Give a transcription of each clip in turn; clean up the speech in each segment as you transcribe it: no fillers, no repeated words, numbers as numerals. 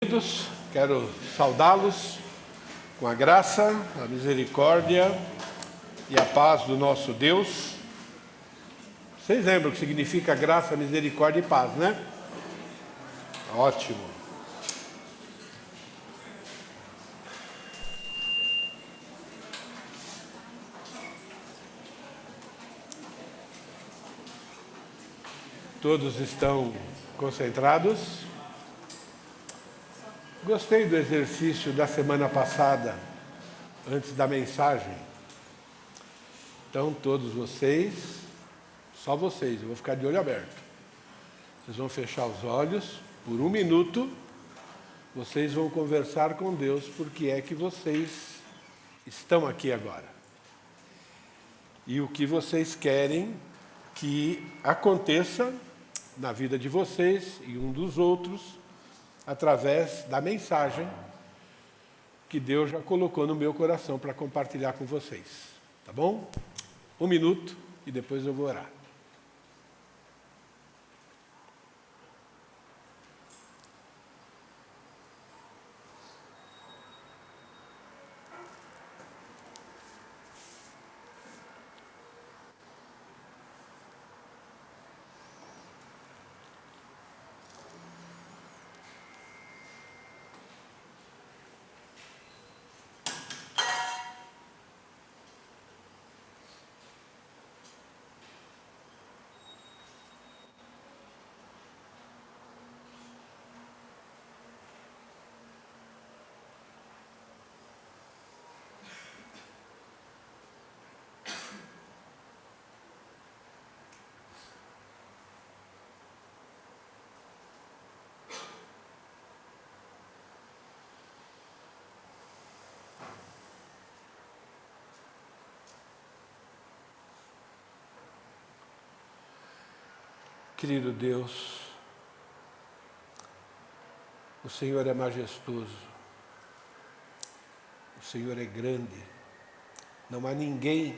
Queridos, quero saudá-los com a graça, a misericórdia e a paz do nosso Deus. Vocês lembram o que significa graça, misericórdia e paz, né? Ótimo. Todos estão concentrados? Gostei do exercício da semana passada, antes da mensagem. Então, todos vocês, só vocês, eu vou ficar de olho aberto. Vocês vão fechar os olhos, por 1 minuto, vocês vão conversar com Deus, porque é que vocês estão aqui agora. E o que vocês querem que aconteça na vida de vocês e um dos outros, através da mensagem que Deus já colocou no meu coração para compartilhar com vocês. Tá bom? 1 minuto e depois eu vou orar. Querido Deus, o Senhor é majestoso, o Senhor é grande, não há ninguém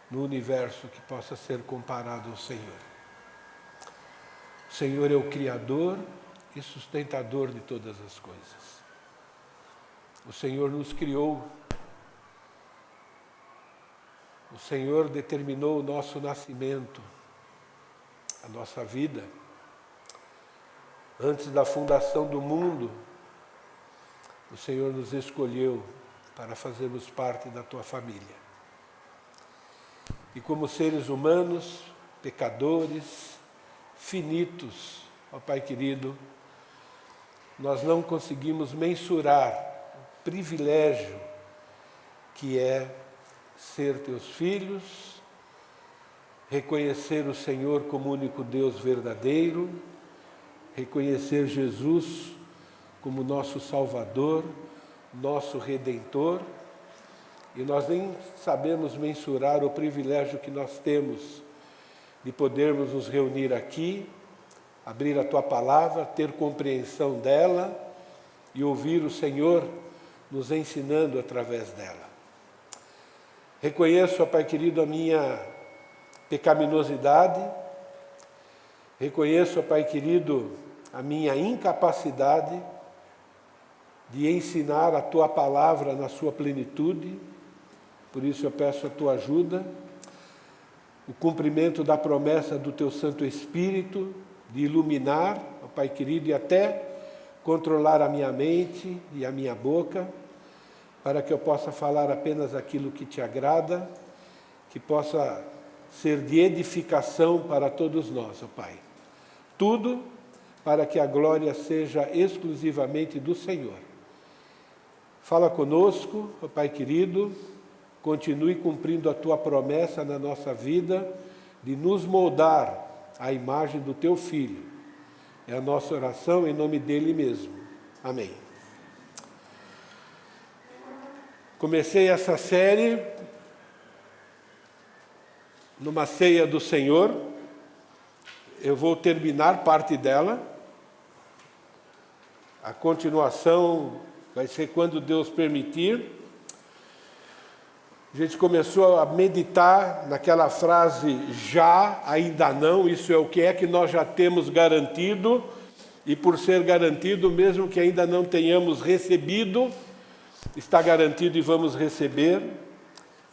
no universo que possa ser comparado ao Senhor. O Senhor é o Criador e sustentador de todas as coisas. O Senhor nos criou, o Senhor determinou o nosso nascimento, a nossa vida. Antes da fundação do mundo, o Senhor nos escolheu para fazermos parte da tua família. E como seres humanos, pecadores, finitos, ó Pai querido, nós não conseguimos mensurar o privilégio que é ser teus filhos, reconhecer o Senhor como único Deus verdadeiro, reconhecer Jesus como nosso Salvador, nosso Redentor, e nós nem sabemos mensurar o privilégio que nós temos de podermos nos reunir aqui, abrir a Tua Palavra, ter compreensão dela e ouvir o Senhor nos ensinando através dela. Reconheço, ó Pai querido, a minha pecaminosidade, reconheço, ó Pai querido, a minha incapacidade de ensinar a Tua Palavra na sua plenitude, por isso eu peço a Tua ajuda, o cumprimento da promessa do Teu Santo Espírito, de iluminar, ó Pai querido, e até controlar a minha mente e a minha boca, para que eu possa falar apenas aquilo que Te agrada, que possa ser de edificação para todos nós, ó Pai. Tudo para que a glória seja exclusivamente do Senhor. Fala conosco, ó Pai querido, continue cumprindo a Tua promessa na nossa vida de nos moldar à imagem do Teu Filho. É a nossa oração em nome dEle mesmo. Amém. Comecei essa série numa ceia do Senhor. Eu vou terminar parte dela. A continuação vai ser quando Deus permitir. A gente começou a meditar naquela frase já, ainda não, isso é o que nós já temos garantido e por ser garantido, mesmo que ainda não tenhamos recebido, está garantido e vamos receber.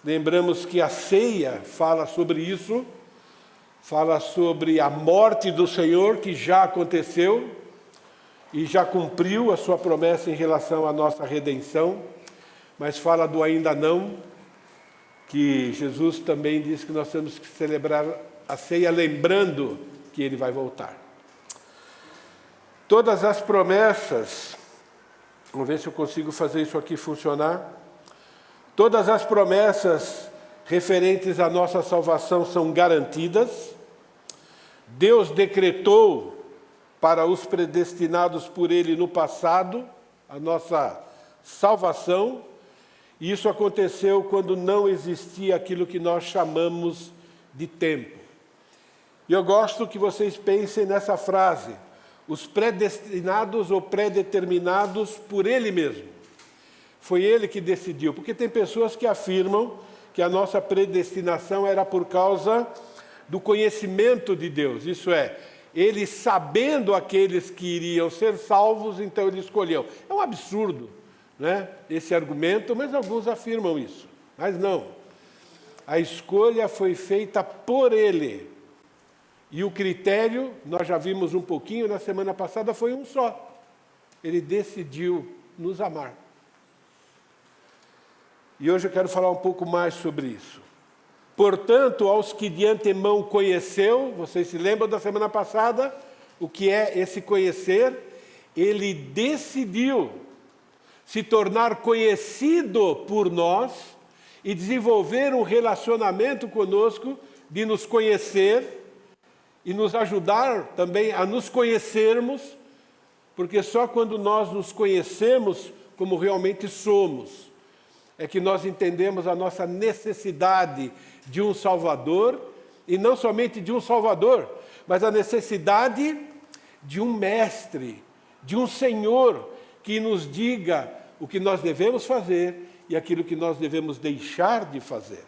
Lembramos que a ceia fala sobre isso, fala sobre a morte do Senhor, que já aconteceu e já cumpriu a sua promessa em relação à nossa redenção, mas fala do ainda não, que Jesus também diz que nós temos que celebrar a ceia lembrando que Ele vai voltar. Todas as promessas, vamos ver se eu consigo fazer isso aqui funcionar. Todas as promessas referentes à nossa salvação são garantidas. Deus decretou para os predestinados por Ele no passado a nossa salvação. E isso aconteceu quando não existia aquilo que nós chamamos de tempo. E eu gosto que vocês pensem nessa frase: os predestinados ou predeterminados por Ele mesmo. Foi Ele que decidiu, porque tem pessoas que afirmam que a nossa predestinação era por causa do conhecimento de Deus. Isso é, Ele sabendo aqueles que iriam ser salvos, então Ele escolheu. É um absurdo, né, esse argumento, mas alguns afirmam isso. Mas não. A escolha foi feita por Ele. E o critério, nós já vimos um pouquinho na semana passada, foi um só. Ele decidiu nos amar. E hoje eu quero falar um pouco mais sobre isso. Portanto, aos que de antemão conheceu, vocês se lembram da semana passada, o que é esse conhecer? Ele decidiu se tornar conhecido por nós e desenvolver um relacionamento conosco, de nos conhecer e nos ajudar também a nos conhecermos, porque só quando nós nos conhecemos como realmente somos, é que nós entendemos a nossa necessidade de um Salvador, e não somente de um Salvador, mas a necessidade de um Mestre, de um Senhor, que nos diga o que nós devemos fazer e aquilo que nós devemos deixar de fazer.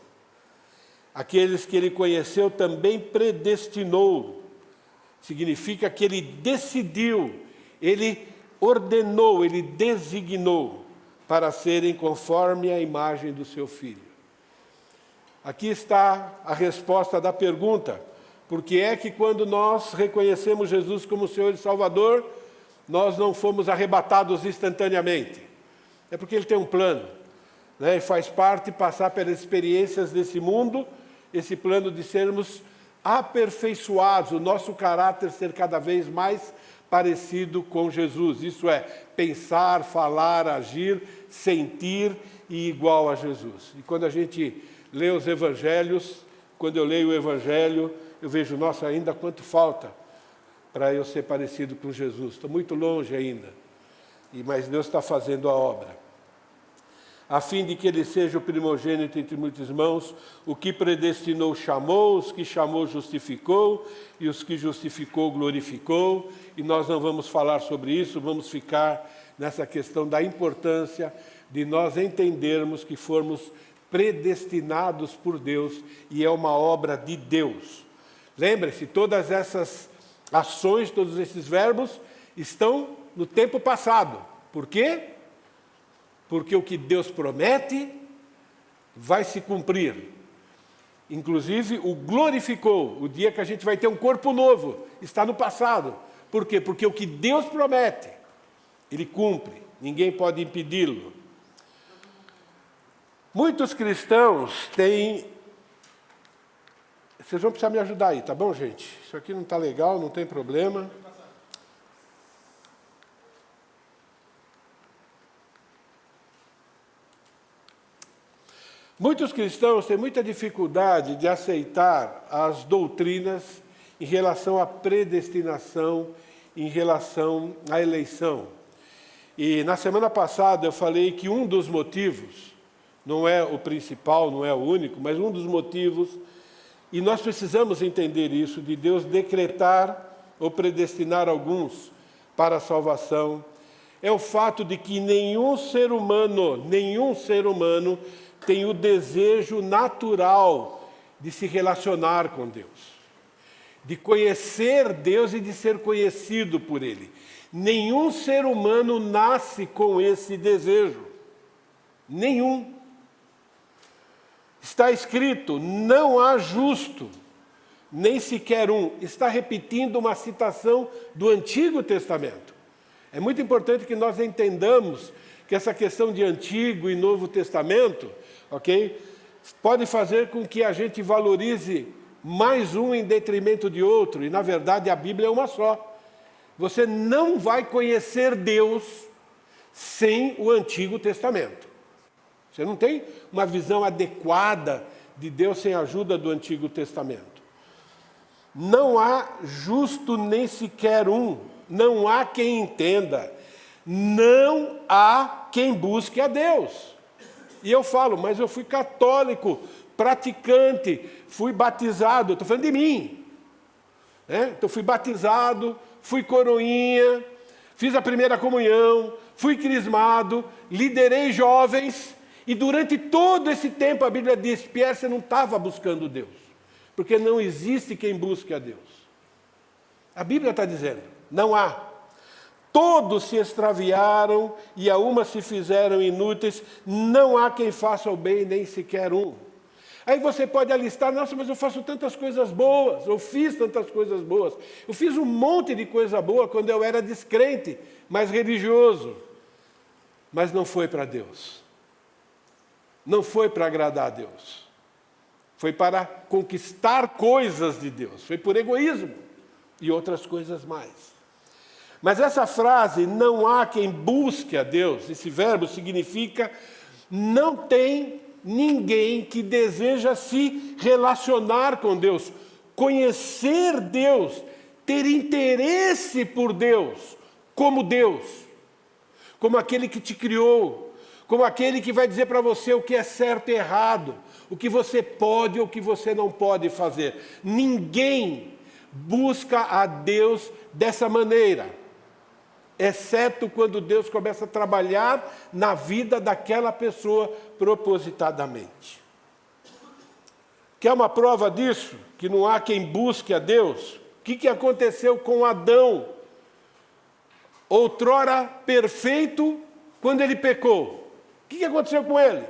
Aqueles que Ele conheceu também predestinou, significa que Ele decidiu, Ele ordenou, Ele designou para serem conforme a imagem do Seu Filho. Aqui está a resposta da pergunta: por que é que quando nós reconhecemos Jesus como Senhor e Salvador, nós não fomos arrebatados instantaneamente? É porque Ele tem um plano, né? E faz parte passar pelas experiências desse mundo, esse plano de sermos aperfeiçoados, o nosso caráter ser cada vez mais parecido com Jesus. Isso é, pensar, falar, agir, sentir e igual a Jesus. E quando a gente lê os evangelhos, quando eu leio o evangelho, eu vejo, nossa, ainda quanto falta para eu ser parecido com Jesus. Estou muito longe ainda, mas Deus está fazendo a obra. A fim de que Ele seja o primogênito entre muitos irmãos, o que predestinou chamou, os que chamou justificou, e os que justificou glorificou. E nós não vamos falar sobre isso, vamos ficar nessa questão da importância de nós entendermos que fomos predestinados por Deus e é uma obra de Deus. Lembre-se, todas essas ações, todos esses verbos estão no tempo passado. Por quê? Porque o que Deus promete vai se cumprir. Inclusive, o glorificou, o dia que a gente vai ter um corpo novo, está no passado. Por quê? Porque o que Deus promete, Ele cumpre, ninguém pode impedi-lo. Muitos cristãos têm... Vocês vão precisar me ajudar aí, tá bom, gente? Isso aqui não está legal, não tem problema. Muitos cristãos têm muita dificuldade de aceitar as doutrinas em relação à predestinação, em relação à eleição. E na semana passada eu falei que um dos motivos, não é o principal, não é o único, mas um dos motivos, e nós precisamos entender isso, de Deus decretar ou predestinar alguns para a salvação, é o fato de que nenhum ser humano tem o desejo natural de se relacionar com Deus, de conhecer Deus e de ser conhecido por Ele. Nenhum ser humano nasce com esse desejo. Nenhum. Está escrito, não há justo, nem sequer um. Está repetindo uma citação do Antigo Testamento. É muito importante que nós entendamos que essa questão de Antigo e Novo Testamento, ok, pode fazer com que a gente valorize mais um em detrimento de outro, e na verdade a Bíblia é uma só. Você não vai conhecer Deus sem o Antigo Testamento. Você não tem uma visão adequada de Deus sem a ajuda do Antigo Testamento. Não há justo nem sequer um, não há quem entenda, não há quem busque a Deus. E eu falo, mas eu fui católico, praticante, fui batizado, estou falando de mim. Então fui batizado, fui coroinha, fiz a primeira comunhão, fui crismado, liderei jovens, e durante todo esse tempo a Bíblia diz, Pierre, você não estava buscando Deus, porque não existe quem busque a Deus. A Bíblia está dizendo, não há. Todos se extraviaram e a uma se fizeram inúteis, não há quem faça o bem, nem sequer um. Aí você pode alistar, nossa, mas eu faço tantas coisas boas, eu fiz tantas coisas boas. Eu fiz um monte de coisa boa quando eu era descrente, mas religioso. Mas não foi para Deus. Não foi para agradar a Deus. Foi para conquistar coisas de Deus. Foi por egoísmo e outras coisas mais. Mas essa frase, não há quem busque a Deus, esse verbo significa não tem ninguém que deseja se relacionar com Deus, conhecer Deus, ter interesse por Deus, como aquele que te criou, como aquele que vai dizer para você o que é certo e errado, o que você pode ou o que você não pode fazer. Ninguém busca a Deus dessa maneira, exceto quando Deus começa a trabalhar na vida daquela pessoa propositadamente. Quer uma prova disso? Que não há quem busque a Deus? O que aconteceu com Adão? Outrora perfeito, quando ele pecou. O que aconteceu com ele?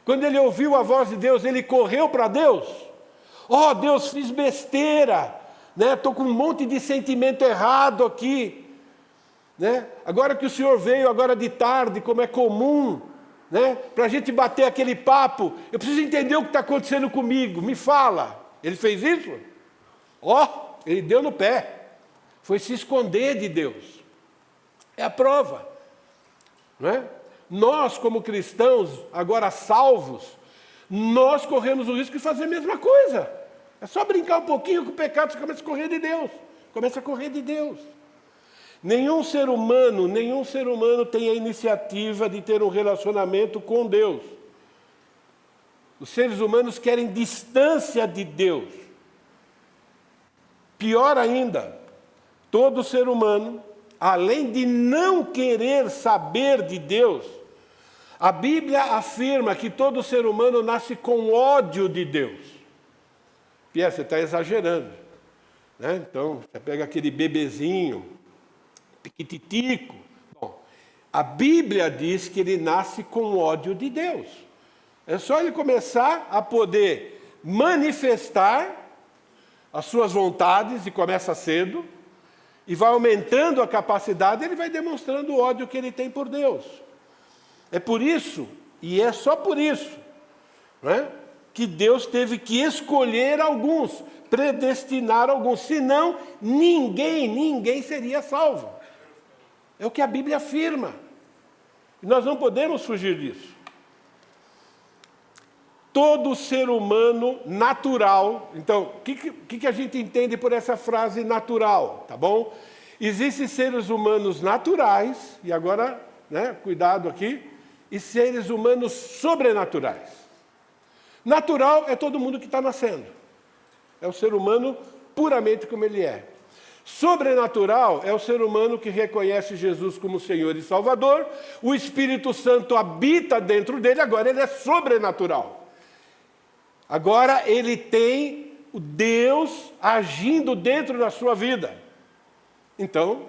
Quando ele ouviu a voz de Deus, ele correu para Deus. Oh, Deus, fiz besteira, né? Estou com um monte de sentimento errado aqui. Agora que o Senhor veio, agora de tarde, como é comum, para a gente bater aquele papo, eu preciso entender o que está acontecendo comigo, me fala. Ele fez isso? Ele deu no pé, foi se esconder de Deus. É a prova. Nós, como cristãos, agora salvos, nós corremos o risco de fazer a mesma coisa. É só brincar um pouquinho com o pecado, você começa a correr de Deus. Começa a correr de Deus. Nenhum ser humano tem a iniciativa de ter um relacionamento com Deus. Os seres humanos querem distância de Deus. Pior ainda, todo ser humano, além de não querer saber de Deus, a Bíblia afirma que todo ser humano nasce com ódio de Deus. Pierre, você está exagerando. Então, você pega aquele bebezinho, piquititico. Bom, a Bíblia diz que ele nasce com ódio de Deus. É só ele começar a poder manifestar as suas vontades, e começa cedo, e vai aumentando a capacidade, ele vai demonstrando o ódio que ele tem por Deus. É por isso, e é só por isso, que Deus teve que escolher alguns, predestinar alguns, senão ninguém seria salvo. É o que a Bíblia afirma. E nós não podemos fugir disso. Todo ser humano natural, então, o que a gente entende por essa frase natural, tá bom? Existem seres humanos naturais, e agora, cuidado aqui, e seres humanos sobrenaturais. Natural é todo mundo que está nascendo. É o ser humano puramente como ele é. Sobrenatural é o ser humano que reconhece Jesus como Senhor e Salvador, o Espírito Santo habita dentro dele, agora ele é sobrenatural. Agora ele tem o Deus agindo dentro da sua vida. Então,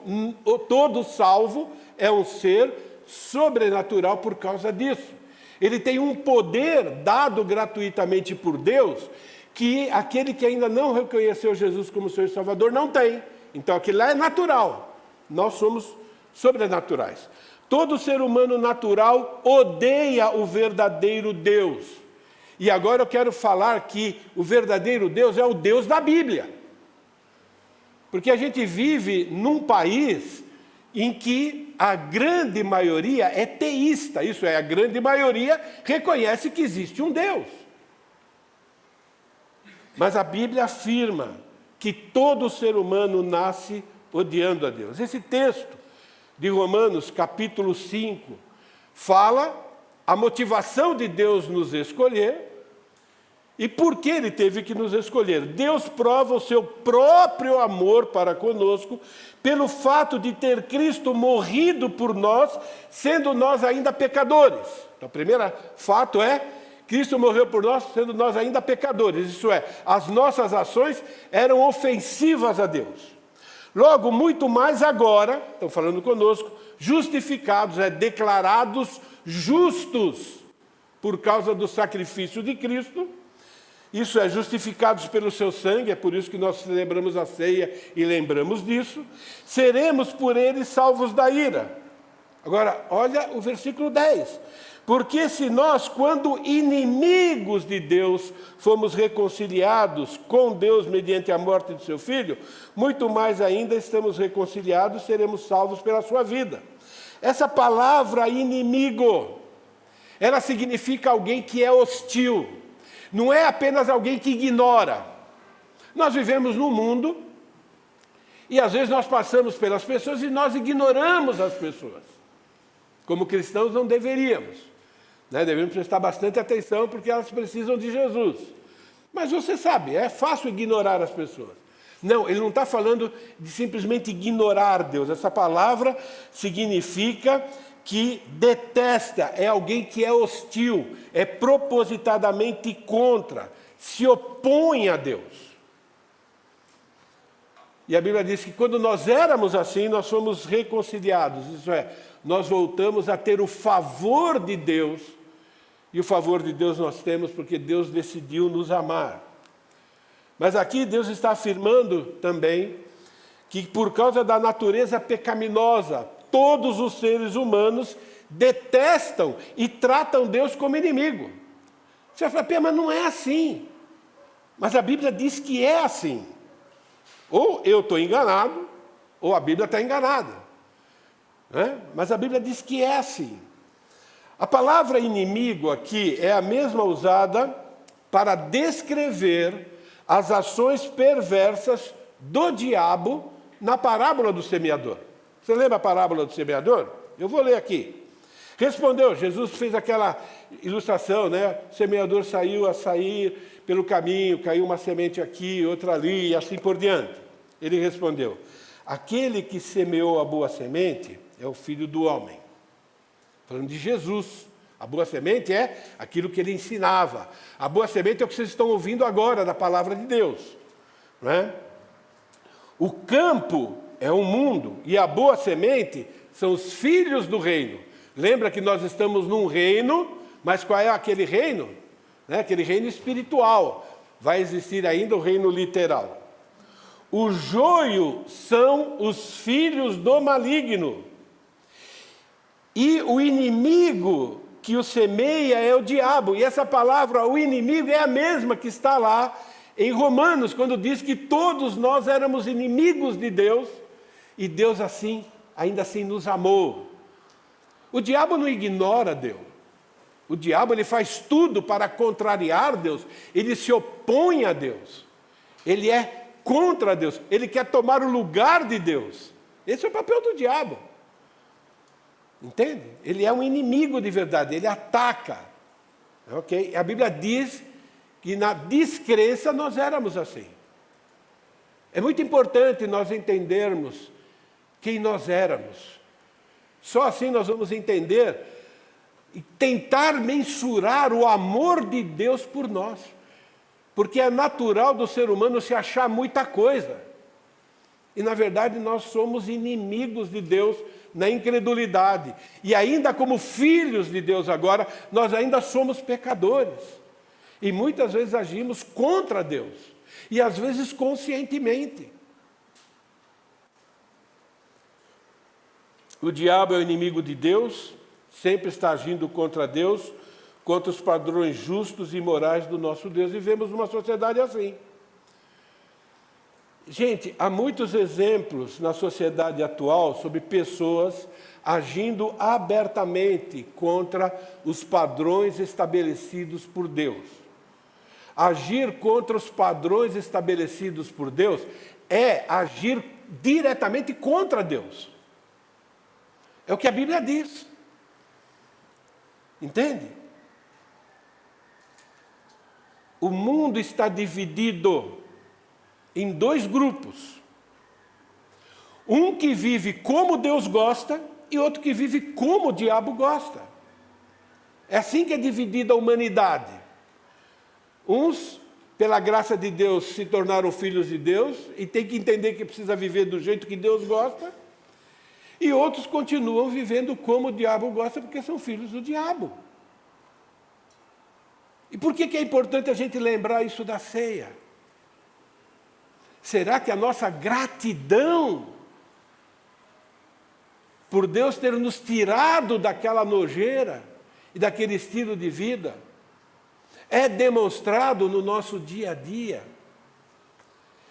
todo salvo é um ser sobrenatural por causa disso. Ele tem um poder dado gratuitamente por Deus que aquele que ainda não reconheceu Jesus como seu Salvador não tem. Então, aquilo lá é natural. Nós somos sobrenaturais. Todo ser humano natural odeia o verdadeiro Deus. E agora eu quero falar que o verdadeiro Deus é o Deus da Bíblia. Porque a gente vive num país em que a grande maioria é teísta. Isso é, a grande maioria reconhece que existe um Deus. Mas a Bíblia afirma que todo ser humano nasce odiando a Deus. Esse texto de Romanos, capítulo 5, fala a motivação de Deus nos escolher e por que Ele teve que nos escolher. Deus prova o seu próprio amor para conosco pelo fato de ter Cristo morrido por nós, sendo nós ainda pecadores. Então, o primeiro fato é, Cristo morreu por nós, sendo nós ainda pecadores. Isso é, as nossas ações eram ofensivas a Deus. Logo, muito mais agora, estão falando conosco, justificados, declarados justos por causa do sacrifício de Cristo. Isso é, justificados pelo seu sangue, é por isso que nós celebramos a ceia e lembramos disso. Seremos por ele salvos da ira. Agora, olha o versículo 10. Porque se nós, quando inimigos de Deus, fomos reconciliados com Deus mediante a morte de seu Filho, muito mais ainda estamos reconciliados, seremos salvos pela sua vida. Essa palavra inimigo, ela significa alguém que é hostil. Não é apenas alguém que ignora. Nós vivemos num mundo e às vezes nós passamos pelas pessoas e nós ignoramos as pessoas. Como cristãos não deveríamos. Devemos prestar bastante atenção porque elas precisam de Jesus. Mas você sabe, é fácil ignorar as pessoas. Não, ele não está falando de simplesmente ignorar Deus. Essa palavra significa que detesta, é alguém que é hostil, é propositadamente contra, se opõe a Deus. E a Bíblia diz que quando nós éramos assim, nós fomos reconciliados. Isso é, nós voltamos a ter o favor de Deus. E o favor de Deus nós temos porque Deus decidiu nos amar. Mas aqui Deus está afirmando também que por causa da natureza pecaminosa, todos os seres humanos detestam e tratam Deus como inimigo. Você vai falar, mas não é assim. Mas a Bíblia diz que é assim. Ou eu estou enganado, ou a Bíblia está enganada. Mas a Bíblia diz que é assim. A palavra inimigo aqui é a mesma usada para descrever as ações perversas do diabo na parábola do semeador. Você lembra a parábola do semeador? Eu vou ler aqui. Respondeu, Jesus fez aquela ilustração, O semeador saiu a sair pelo caminho, caiu uma semente aqui, outra ali, e assim por diante. Ele respondeu, aquele que semeou a boa semente é o Filho do Homem. Falando de Jesus. A boa semente é aquilo que ele ensinava. A boa semente é o que vocês estão ouvindo agora da palavra de Deus. O campo é o mundo e a boa semente são os filhos do reino. Lembra que nós estamos num reino, mas qual é aquele reino? Aquele reino espiritual. Vai existir ainda o reino literal. O joio são os filhos do maligno. E o inimigo que o semeia é o diabo. E essa palavra, o inimigo, é a mesma que está lá em Romanos, quando diz que todos nós éramos inimigos de Deus, e Deus assim, ainda assim nos amou. O diabo não ignora Deus. O diabo ele faz tudo para contrariar Deus. Ele se opõe a Deus. Ele é contra Deus. Ele quer tomar o lugar de Deus. Esse é o papel do diabo. Entende? Ele é um inimigo de verdade, ele ataca. Ok? A Bíblia diz que na descrença nós éramos assim. É muito importante nós entendermos quem nós éramos. Só assim nós vamos entender e tentar mensurar o amor de Deus por nós. Porque é natural do ser humano se achar muita coisa. E, na verdade, nós somos inimigos de Deus na incredulidade. E ainda como filhos de Deus agora, nós ainda somos pecadores. E muitas vezes agimos contra Deus. E às vezes conscientemente. O diabo é o inimigo de Deus, sempre está agindo contra Deus, contra os padrões justos e morais do nosso Deus. Vivemos numa sociedade assim. Gente, há muitos exemplos na sociedade atual sobre pessoas agindo abertamente contra os padrões estabelecidos por Deus. Agir contra os padrões estabelecidos por Deus é agir diretamente contra Deus. É o que a Bíblia diz. Entende? O mundo está dividido em dois grupos. Um que vive como Deus gosta e outro que vive como o diabo gosta. É assim que é dividida a humanidade. Uns, pela graça de Deus, se tornaram filhos de Deus e tem que entender que precisa viver do jeito que Deus gosta. E outros continuam vivendo como o diabo gosta porque são filhos do diabo. E por que é importante a gente lembrar isso da ceia? Será que a nossa gratidão por Deus ter nos tirado daquela nojeira e daquele estilo de vida é demonstrado no nosso dia a dia?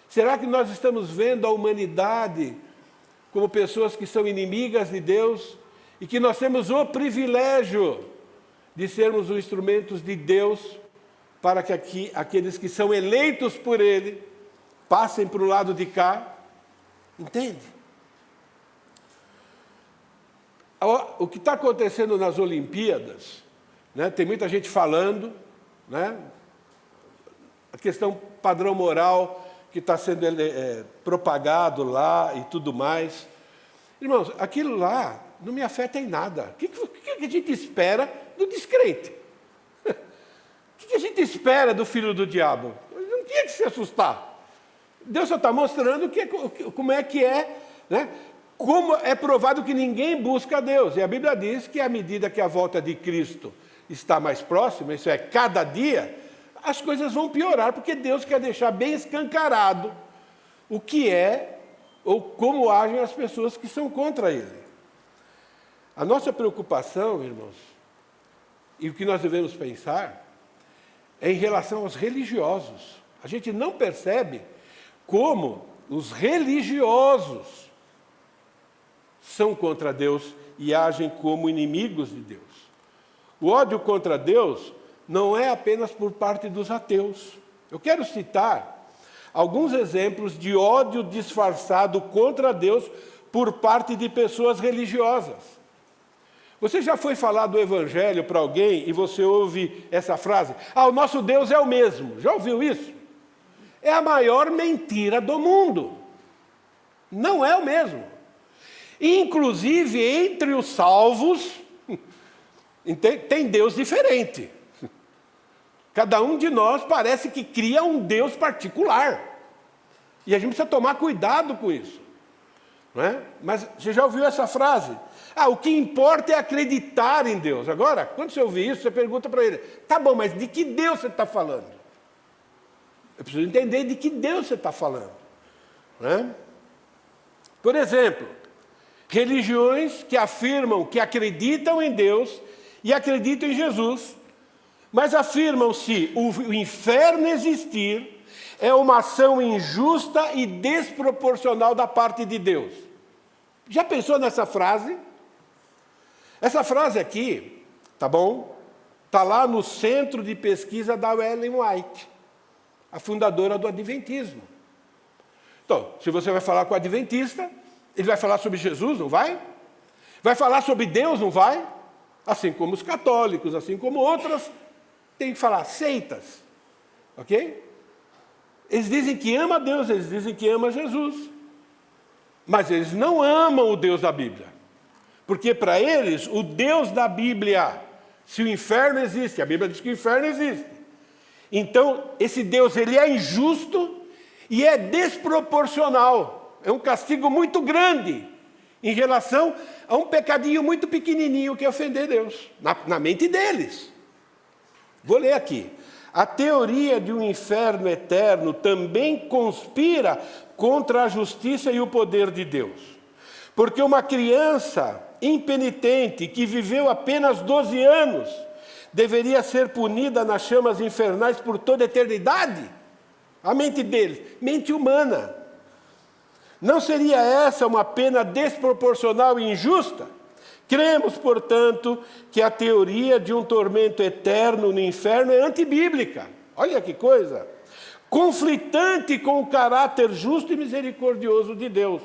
Será que nós estamos vendo a humanidade como pessoas que são inimigas de Deus e que nós temos o privilégio de sermos os instrumentos de Deus para que aqueles que são eleitos por Ele passem para o lado de cá? Entende? O que está acontecendo nas Olimpíadas, né, tem muita gente falando, né, a questão padrão moral que está sendo propagado lá e tudo mais. Irmãos, aquilo lá não me afeta em nada. O que a gente espera do descrente? O que a gente espera do filho do diabo? Não tinha que se assustar. Deus só está mostrando como é que é, né? Como é provado que ninguém busca a Deus. E a Bíblia diz que à medida que a volta de Cristo está mais próxima, isso é, cada dia, as coisas vão piorar, porque Deus quer deixar bem escancarado o que é ou como agem as pessoas que são contra Ele. A nossa preocupação, irmãos, e o que nós devemos pensar, é em relação aos religiosos. A gente não percebe como os religiosos são contra Deus e agem como inimigos de Deus. O ódio contra Deus não é apenas por parte dos ateus. Eu quero citar alguns exemplos de ódio disfarçado contra Deus por parte de pessoas religiosas. Você já foi falar do Evangelho para alguém e você ouve essa frase? O nosso Deus é o mesmo. Já ouviu isso? É a maior mentira do mundo. Não é o mesmo. Inclusive, entre os salvos, tem Deus diferente. Cada um de nós parece que cria um Deus particular. E a gente precisa tomar cuidado com isso. Não é? Mas você já ouviu essa frase? O que importa é acreditar em Deus. Agora, quando você ouvir isso, você pergunta para ele, tá bom, mas de que Deus você está falando? Eu preciso entender de que Deus você está falando. Não é? Por exemplo, religiões que afirmam que acreditam em Deus e acreditam em Jesus, mas afirmam se o inferno existir é uma ação injusta e desproporcional da parte de Deus. Já pensou nessa frase? Essa frase aqui, tá bom? Está lá no centro de pesquisa da Ellen White, a fundadora do Adventismo. Então, se você vai falar com o adventista, ele vai falar sobre Jesus, não vai? Vai falar sobre Deus, não vai? Assim como os católicos, assim como outras, tem que falar seitas, ok? Eles dizem que ama a Deus, eles dizem que ama Jesus, mas eles não amam o Deus da Bíblia, porque para eles, o Deus da Bíblia, se o inferno existe, a Bíblia diz que o inferno existe, então esse Deus ele é injusto e é desproporcional. É um castigo muito grande em relação a um pecadinho muito pequenininho que é ofender Deus, na mente deles. Vou ler aqui. A teoria de um inferno eterno também conspira contra a justiça e o poder de Deus. Porque uma criança impenitente que viveu apenas 12 anos deveria ser punida nas chamas infernais por toda a eternidade? A mente deles, mente humana. Não seria essa uma pena desproporcional e injusta? Cremos, portanto, que a teoria de um tormento eterno no inferno é antibíblica. Olha que coisa! Conflitante com o caráter justo e misericordioso de Deus.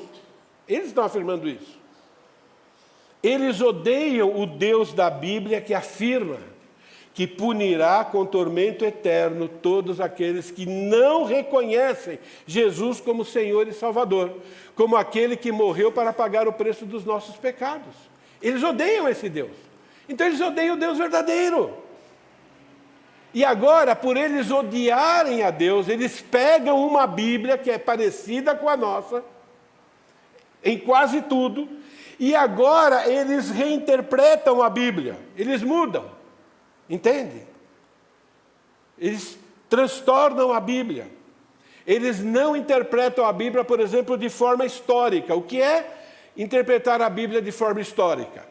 Eles estão afirmando isso. Eles odeiam o Deus da Bíblia que afirma que punirá com tormento eterno todos aqueles que não reconhecem Jesus como Senhor e Salvador, como aquele que morreu para pagar o preço dos nossos pecados. Eles odeiam esse Deus. Então eles odeiam o Deus verdadeiro. E agora, por eles odiarem a Deus, eles pegam uma Bíblia que é parecida com a nossa, em quase tudo, e agora eles reinterpretam a Bíblia, eles mudam, entende? Eles transtornam a Bíblia. Eles não interpretam a Bíblia, por exemplo, de forma histórica. O que é interpretar a Bíblia de forma histórica?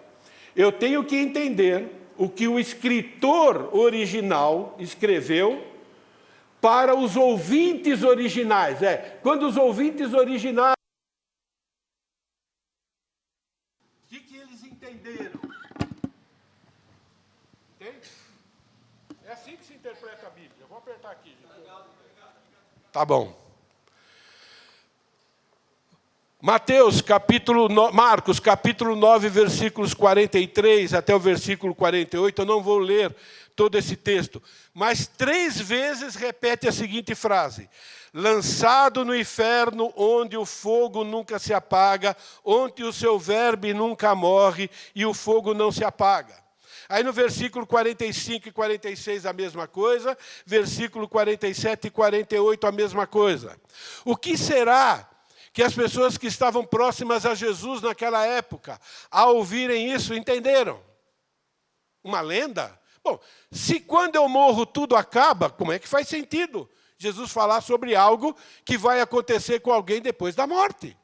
Eu tenho que entender o que o escritor original escreveu para os ouvintes originais. Quando os ouvintes originais... O que eles entenderam? Entende? É assim que se interpreta a Bíblia. Eu vou apertar aqui, gente. Tá bom. Marcos, capítulo 9, versículos 43 até o versículo 48, eu não vou ler todo esse texto, mas 3 vezes repete a seguinte frase: lançado no inferno, onde o fogo nunca se apaga, onde o seu verme nunca morre e o fogo não se apaga. Aí no versículo 45 e 46 a mesma coisa, versículo 47 e 48 a mesma coisa. O que será que as pessoas que estavam próximas a Jesus naquela época, ao ouvirem isso, entenderam? Uma lenda? Bom, se quando eu morro tudo acaba, como é que faz sentido Jesus falar sobre algo que vai acontecer com alguém depois da morte?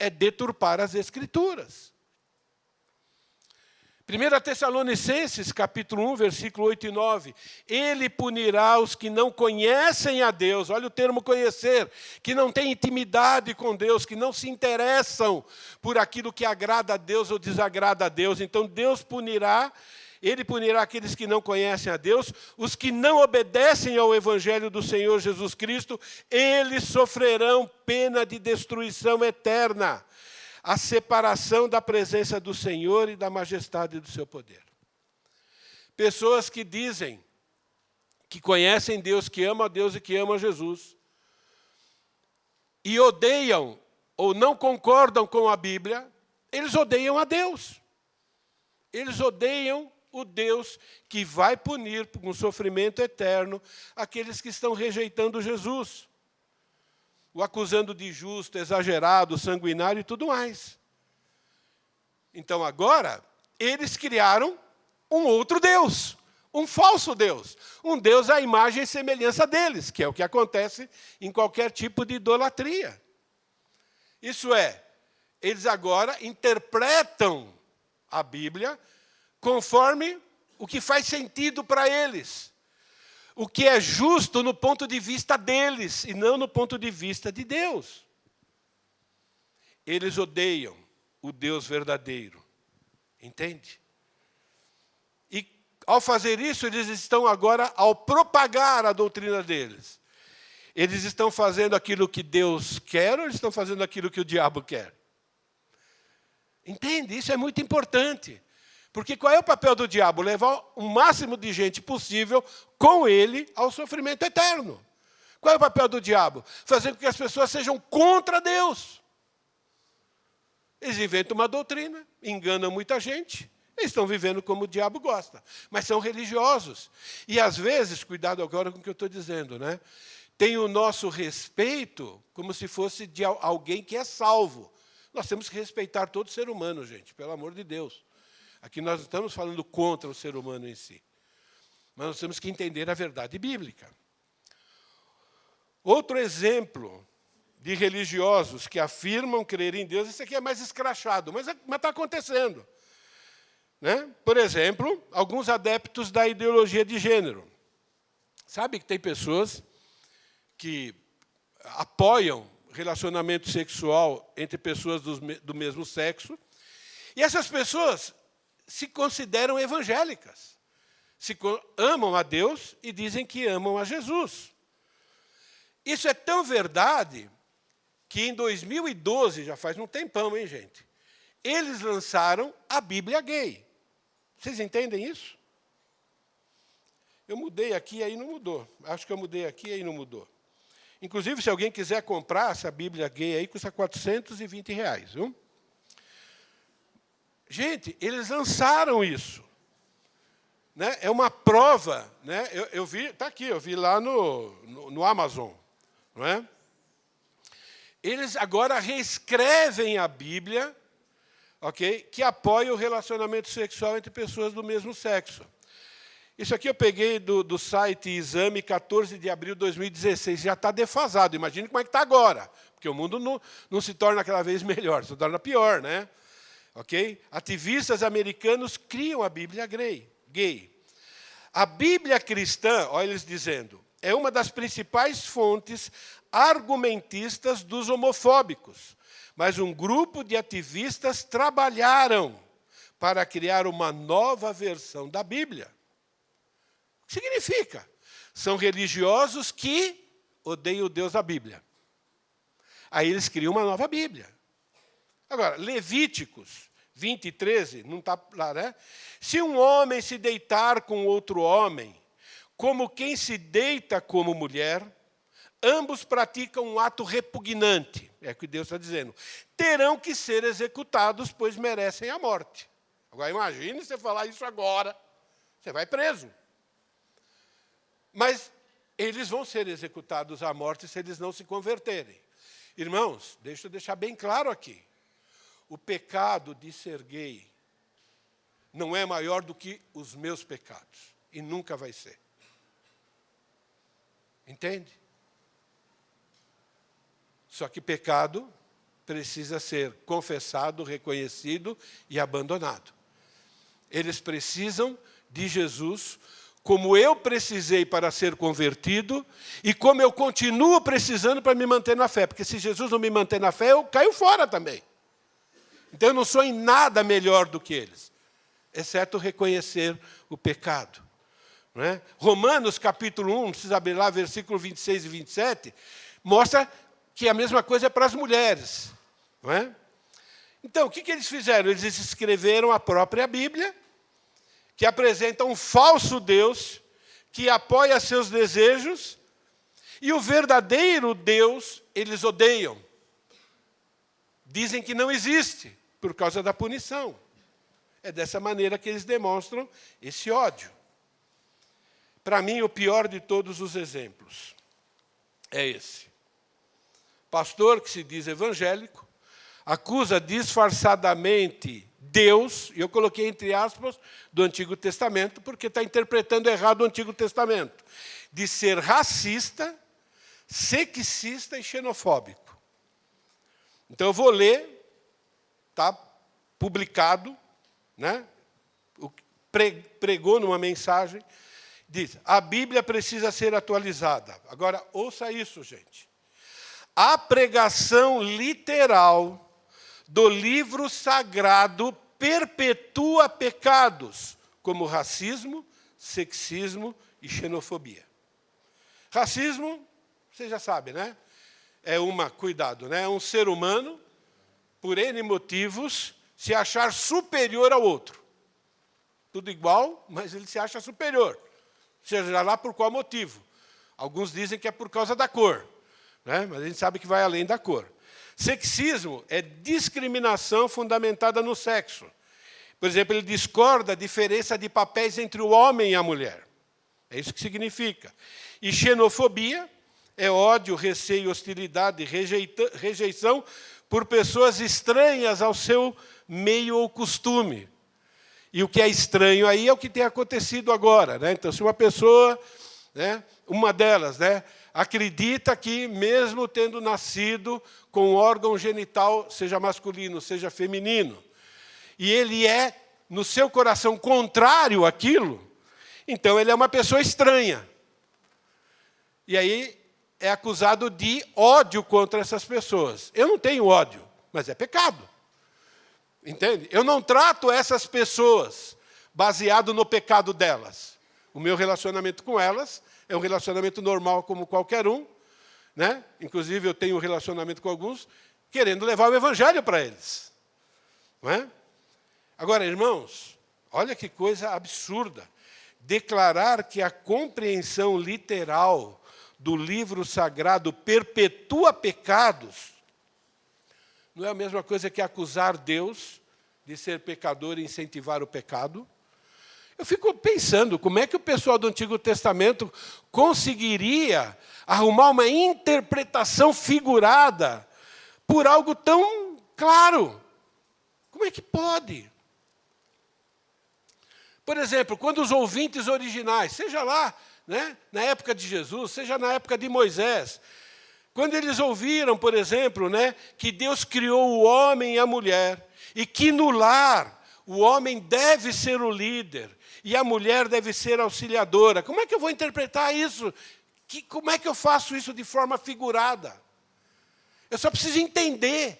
É deturpar as Escrituras. 1 Tessalonicenses, capítulo 1, versículo 8 e 9. Ele punirá os que não conhecem a Deus. Olha o termo conhecer. Que não têm intimidade com Deus, que não se interessam por aquilo que agrada a Deus ou desagrada a Deus. Então Deus punirá, Ele punirá aqueles que não conhecem a Deus. Os que não obedecem ao Evangelho do Senhor Jesus Cristo, eles sofrerão pena de destruição eterna. A separação da presença do Senhor e da majestade do seu poder. Pessoas que dizem que conhecem Deus, que amam a Deus e que amam a Jesus, e odeiam ou não concordam com a Bíblia, eles odeiam a Deus. Eles odeiam o Deus que vai punir com sofrimento eterno aqueles que estão rejeitando Jesus, o acusando de injusto, exagerado, sanguinário e tudo mais. Então agora, eles criaram um outro Deus, um falso Deus, um Deus à imagem e semelhança deles, que é o que acontece em qualquer tipo de idolatria. Isso é, eles agora interpretam a Bíblia conforme o que faz sentido para eles. O que é justo no ponto de vista deles, e não no ponto de vista de Deus. Eles odeiam o Deus verdadeiro. Entende? E ao fazer isso, eles estão agora, ao propagar a doutrina deles, eles estão fazendo aquilo que Deus quer ou eles estão fazendo aquilo que o diabo quer? Entende? Isso é muito importante. Porque qual é o papel do diabo? Levar o máximo de gente possível com ele ao sofrimento eterno. Qual é o papel do diabo? Fazer com que as pessoas sejam contra Deus. Eles inventam uma doutrina, enganam muita gente, eles estão vivendo como o diabo gosta. Mas são religiosos. E às vezes, cuidado agora com o que eu estou dizendo, né? tem o nosso respeito como se fosse de alguém que é salvo. Nós temos que respeitar todo ser humano, gente, pelo amor de Deus. Aqui nós não estamos falando contra o ser humano em si. Mas nós temos que entender a verdade bíblica. Outro exemplo de religiosos que afirmam crer em Deus, isso aqui é mais escrachado, mas está acontecendo. Né? Por exemplo, alguns adeptos da ideologia de gênero. Sabe que tem pessoas que apoiam relacionamento sexual entre pessoas do mesmo sexo, e essas pessoas se consideram evangélicas, amam a Deus e dizem que amam a Jesus. Isso é tão verdade que em 2012, já faz um tempão, hein, gente? Eles lançaram a Bíblia gay. Vocês entendem isso? Eu mudei aqui e aí não mudou. Acho que eu mudei aqui e aí não mudou. Inclusive, se alguém quiser comprar essa Bíblia gay aí, custa R$420, viu? Gente, eles lançaram isso. Né? É uma prova. Né? Eu vi, está aqui, eu vi lá no Amazon. Não é? Eles agora reescrevem a Bíblia, okay, que apoia o relacionamento sexual entre pessoas do mesmo sexo. Isso aqui eu peguei do site Exame, 14 de abril de 2016. Já está defasado. Imagine como é que está agora. Porque o mundo não se torna cada vez melhor, se torna pior. Né? Okay? Ativistas americanos criam a Bíblia gay. A Bíblia cristã, olha eles dizendo, é uma das principais fontes argumentistas dos homofóbicos. Mas um grupo de ativistas trabalharam para criar uma nova versão da Bíblia. O que significa? São religiosos que odeiam o Deus da Bíblia. Aí eles criam uma nova Bíblia. Agora, Levíticos 20:13, não está lá, né? Se um homem se deitar com outro homem, como quem se deita como mulher, ambos praticam um ato repugnante, é o que Deus está dizendo. Terão que ser executados, pois merecem a morte. Agora, imagine você falar isso agora, você vai preso. Mas eles vão ser executados à morte se eles não se converterem. Irmãos, deixa eu deixar bem claro aqui. O pecado de ser gay não é maior do que os meus pecados. E nunca vai ser. Entende? Só que pecado precisa ser confessado, reconhecido e abandonado. Eles precisam de Jesus, como eu precisei para ser convertido e como eu continuo precisando para me manter na fé. Porque se Jesus não me manter na fé, eu caio fora também. Então eu não sou em nada melhor do que eles, exceto reconhecer o pecado. Não é? Romanos capítulo 1, precisa abrir lá, versículo 26 e 27, mostra que a mesma coisa é para as mulheres. Não é? Então, o que eles fizeram? Eles escreveram a própria Bíblia, que apresenta um falso Deus, que apoia seus desejos, e o verdadeiro Deus eles odeiam. Dizem que não existe, por causa da punição. É dessa maneira que eles demonstram esse ódio. Para mim, o pior de todos os exemplos é esse. Pastor que se diz evangélico, acusa disfarçadamente Deus, e eu coloquei entre aspas, do Antigo Testamento, porque está interpretando errado o Antigo Testamento, de ser racista, sexista e xenofóbico. Então eu vou ler, está publicado, né? Pregou numa mensagem, diz, a Bíblia precisa ser atualizada. Agora, ouça isso, gente. A pregação literal do livro sagrado perpetua pecados, como racismo, sexismo e xenofobia. Racismo, você já sabe, né? Cuidado, né? É um ser humano, por N motivos, se achar superior ao outro. Tudo igual, mas ele se acha superior. Seja lá por qual motivo. Alguns dizem que é por causa da cor, né? Mas a gente sabe que vai além da cor. Sexismo é discriminação fundamentada no sexo. Por exemplo, ele discorda da diferença de papéis entre o homem e a mulher. É isso que significa. E xenofobia é ódio, receio, hostilidade, rejeição por pessoas estranhas ao seu meio ou costume. E o que é estranho aí é o que tem acontecido agora, né? Então, se uma pessoa, né, uma delas, né, acredita que, mesmo tendo nascido com um órgão genital, seja masculino, seja feminino, e ele é, no seu coração, contrário àquilo, então ele é uma pessoa estranha. E aí é acusado de ódio contra essas pessoas. Eu não tenho ódio, mas é pecado. Entende? Eu não trato essas pessoas baseado no pecado delas. O meu relacionamento com elas é um relacionamento normal como qualquer um, né? Inclusive, eu tenho um relacionamento com alguns querendo levar o evangelho para eles. Não é? Agora, irmãos, olha que coisa absurda. Declarar que a compreensão literal do livro sagrado perpetua pecados não é a mesma coisa que acusar Deus de ser pecador e incentivar o pecado? Eu fico pensando, como é que o pessoal do Antigo Testamento conseguiria arrumar uma interpretação figurada por algo tão claro? Como é que pode? Por exemplo, quando os ouvintes originais, seja lá, né, na época de Jesus, seja na época de Moisés, quando eles ouviram, por exemplo, né, que Deus criou o homem e a mulher, e que no lar o homem deve ser o líder, e a mulher deve ser auxiliadora, como é que eu vou interpretar isso? Como é que eu faço isso de forma figurada? Eu só preciso entender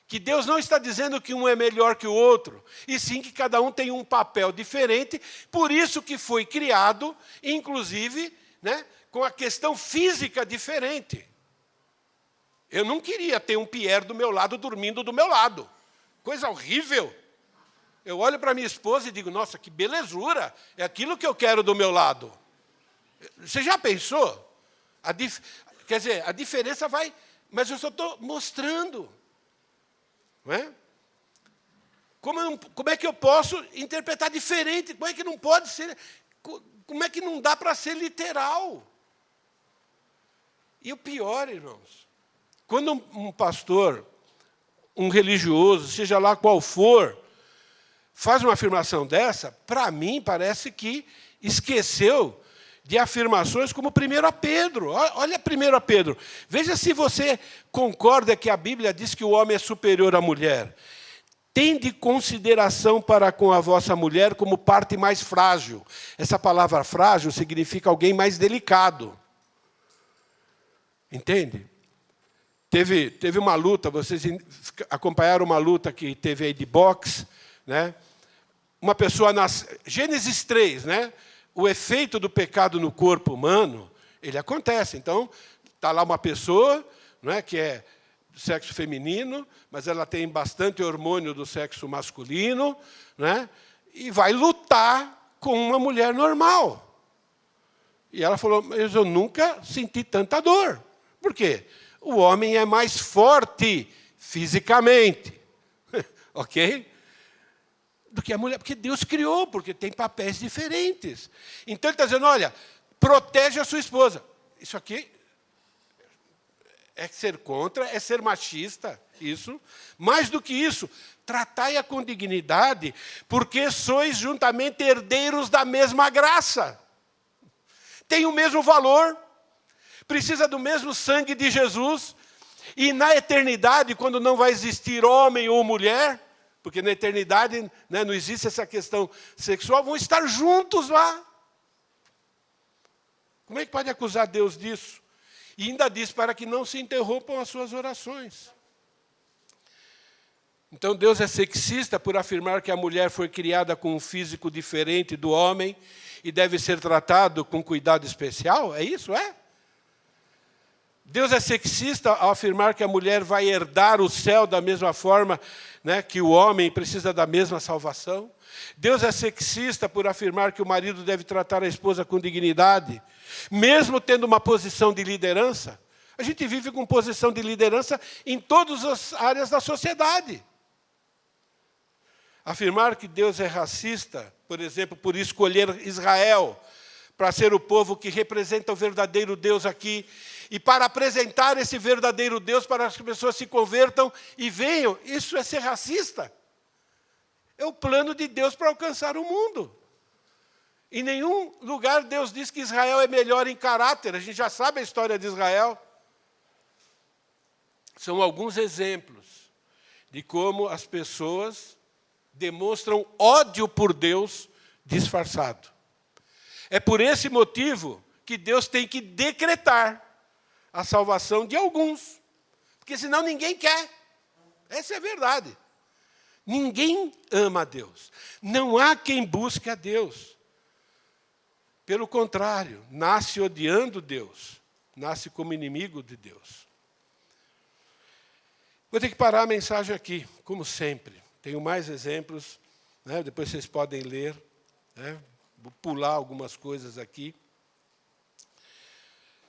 que Deus não está dizendo que um é melhor que o outro, e sim que cada um tem um papel diferente, por isso que foi criado, inclusive, né, com a questão física diferente. Eu não queria ter um Pierre do meu lado, dormindo do meu lado. Coisa horrível. Eu olho para minha esposa e digo, nossa, que belezura, é aquilo que eu quero do meu lado. Você já pensou? Quer dizer, a diferença vai, mas eu só estou mostrando. Não é? Como é que eu posso interpretar diferente? Como é que não pode ser? Como é que não dá para ser literal? E o pior, irmãos, quando um pastor, um religioso, seja lá qual for, faz uma afirmação dessa, para mim parece que esqueceu de afirmações como 1 Pedro. Olha 1 Pedro. Veja se você concorda que a Bíblia diz que o homem é superior à mulher. Tende consideração para com a vossa mulher como parte mais frágil. Essa palavra frágil significa alguém mais delicado. Entende? Teve uma luta, vocês acompanharam uma luta que teve aí de boxe, né? Uma pessoa Gênesis 3, né? O efeito do pecado no corpo humano, ele acontece. Então, está lá uma pessoa, não é, que é do sexo feminino, mas ela tem bastante hormônio do sexo masculino, né, e vai lutar com uma mulher normal. E ela falou, mas eu nunca senti tanta dor. Por quê? O homem é mais forte fisicamente, ok? Do que a mulher, porque Deus criou, porque tem papéis diferentes. Então ele está dizendo, olha, protege a sua esposa. Isso aqui é ser contra, é ser machista, isso. Mais do que isso, tratai-a com dignidade, porque sois juntamente herdeiros da mesma graça. Tem o mesmo valor, precisa do mesmo sangue de Jesus, e na eternidade, quando não vai existir homem ou mulher, porque na eternidade, né, não existe essa questão sexual, vão estar juntos lá. Como é que pode acusar Deus disso? E ainda diz para que não se interrompam as suas orações. Então Deus é sexista por afirmar que a mulher foi criada com um físico diferente do homem e deve ser tratado com cuidado especial? É isso, é? Deus é sexista ao afirmar que a mulher vai herdar o céu da mesma forma, né, que o homem precisa da mesma salvação? Deus é sexista por afirmar que o marido deve tratar a esposa com dignidade, mesmo tendo uma posição de liderança? A gente vive com posição de liderança em todas as áreas da sociedade. Afirmar que Deus é racista, por exemplo, por escolher Israel para ser o povo que representa o verdadeiro Deus aqui, e para apresentar esse verdadeiro Deus para que as pessoas se convertam e venham. Isso é ser racista. É o plano de Deus para alcançar o mundo. Em nenhum lugar Deus diz que Israel é melhor em caráter. A gente já sabe a história de Israel. São alguns exemplos de como as pessoas demonstram ódio por Deus disfarçado. É por esse motivo que Deus tem que decretar a salvação de alguns, porque senão ninguém quer. Essa é a verdade. Ninguém ama a Deus. Não há quem busque a Deus. Pelo contrário, nasce odiando Deus, nasce como inimigo de Deus. Vou ter que parar a mensagem aqui, como sempre. Tenho mais exemplos, né? Depois vocês podem ler, né? Vou pular algumas coisas aqui.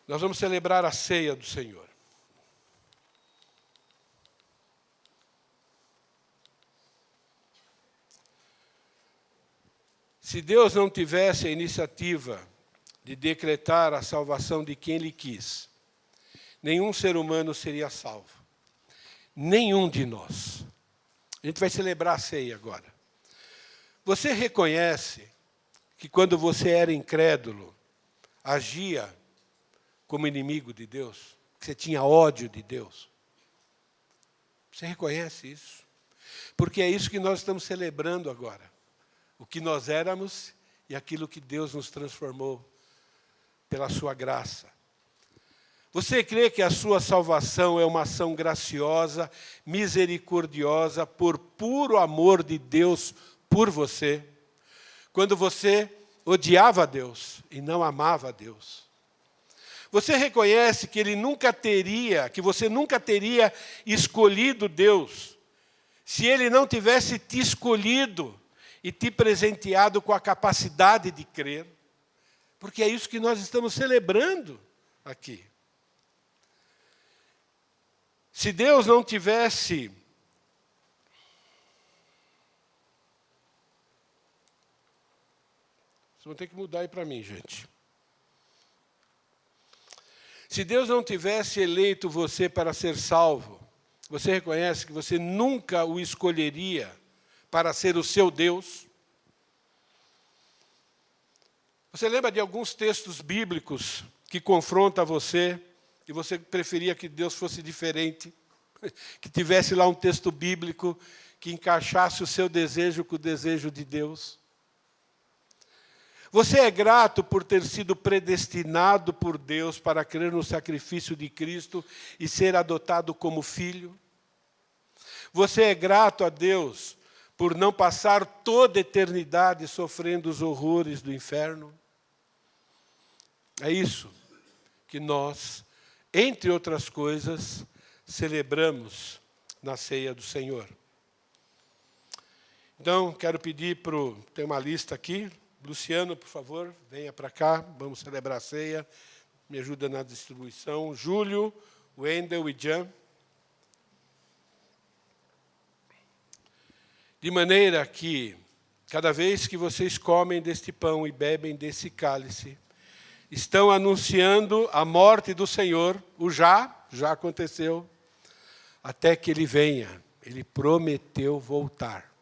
Nós vamos celebrar a ceia do Senhor. Se Deus não tivesse a iniciativa de decretar a salvação de quem Ele quis, nenhum ser humano seria salvo. Nenhum de nós. A gente vai celebrar a ceia agora. Você reconhece que quando você era incrédulo, agia como inimigo de Deus? Que você tinha ódio de Deus? Você reconhece isso? Porque é isso que nós estamos celebrando agora. O que nós éramos e aquilo que Deus nos transformou pela sua graça. Você crê que a sua salvação é uma ação graciosa, misericordiosa, por puro amor de Deus por você? Quando você odiava a Deus e não amava a Deus. Você reconhece que você nunca teria escolhido Deus se Ele não tivesse te escolhido e te presenteado com a capacidade de crer? Porque é isso que nós estamos celebrando aqui. Se Deus não tivesse Vocês vão ter que mudar aí para mim, gente. Se Deus não tivesse eleito você para ser salvo, você reconhece que você nunca o escolheria para ser o seu Deus? Você lembra de alguns textos bíblicos que confrontam você e você preferia que Deus fosse diferente? Que tivesse lá um texto bíblico que encaixasse o seu desejo com o desejo de Deus? Você é grato por ter sido predestinado por Deus para crer no sacrifício de Cristo e ser adotado como filho? Você é grato a Deus por não passar toda a eternidade sofrendo os horrores do inferno? É isso que nós, entre outras coisas, celebramos na ceia do Senhor. Então, quero pedir tem uma lista aqui. Luciano, por favor, venha para cá, vamos celebrar a ceia. Me ajuda na distribuição. Júlio, Wendel e Jan. De maneira que, cada vez que vocês comem deste pão e bebem desse cálice, estão anunciando a morte do Senhor, já aconteceu, até que Ele venha. Ele prometeu voltar.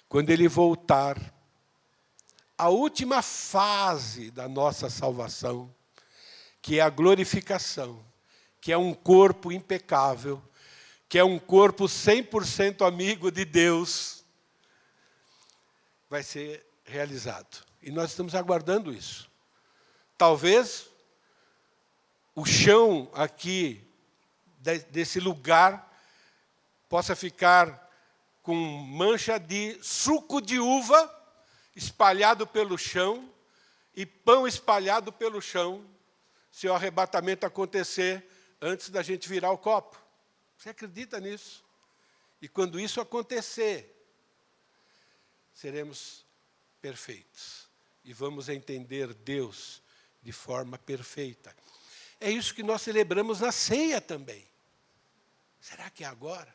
Quando Ele voltar, a última fase da nossa salvação, que é a glorificação, que é um corpo impecável, que é um corpo 100% amigo de Deus, vai ser realizado. E nós estamos aguardando isso. Talvez o chão aqui desse lugar possa ficar com mancha de suco de uva espalhado pelo chão e pão espalhado pelo chão, se o arrebatamento acontecer antes da gente virar o copo. Você acredita nisso? E quando isso acontecer, seremos perfeitos e vamos entender Deus de forma perfeita. É isso que nós celebramos na ceia também. Será que é agora?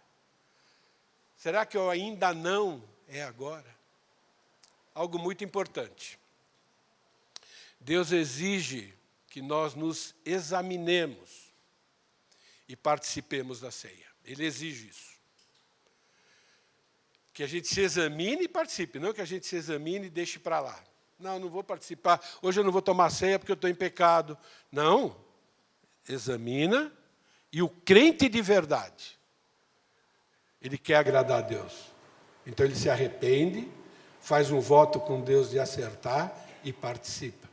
Será que o ainda não é agora? Algo muito importante. Deus exige que nós nos examinemos e participemos da ceia. Ele exige isso. Que a gente se examine e participe, não que a gente se examine e deixe para lá. Não, não vou participar, hoje eu não vou tomar ceia porque eu estou em pecado. Não, examina, e o crente de verdade, ele quer agradar a Deus. Então ele se arrepende, faz um voto com Deus de acertar e participa.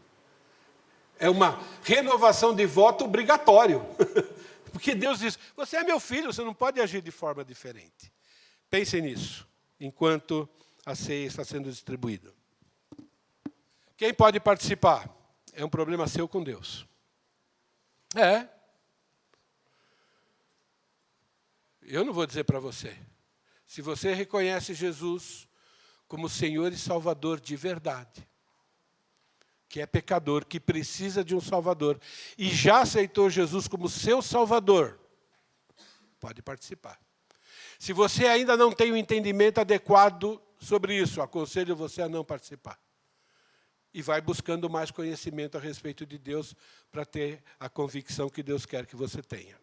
É uma renovação de voto obrigatório. Porque Deus diz, você é meu filho, você não pode agir de forma diferente. Pensem nisso, enquanto a ceia está sendo distribuída. Quem pode participar? É um problema seu com Deus. Eu não vou dizer para você. Se você reconhece Jesus como Senhor e Salvador de verdade, que é pecador, que precisa de um Salvador, e já aceitou Jesus como seu Salvador, pode participar. Se você ainda não tem o entendimento adequado sobre isso, aconselho você a não participar. E vai buscando mais conhecimento a respeito de Deus para ter a convicção que Deus quer que você tenha.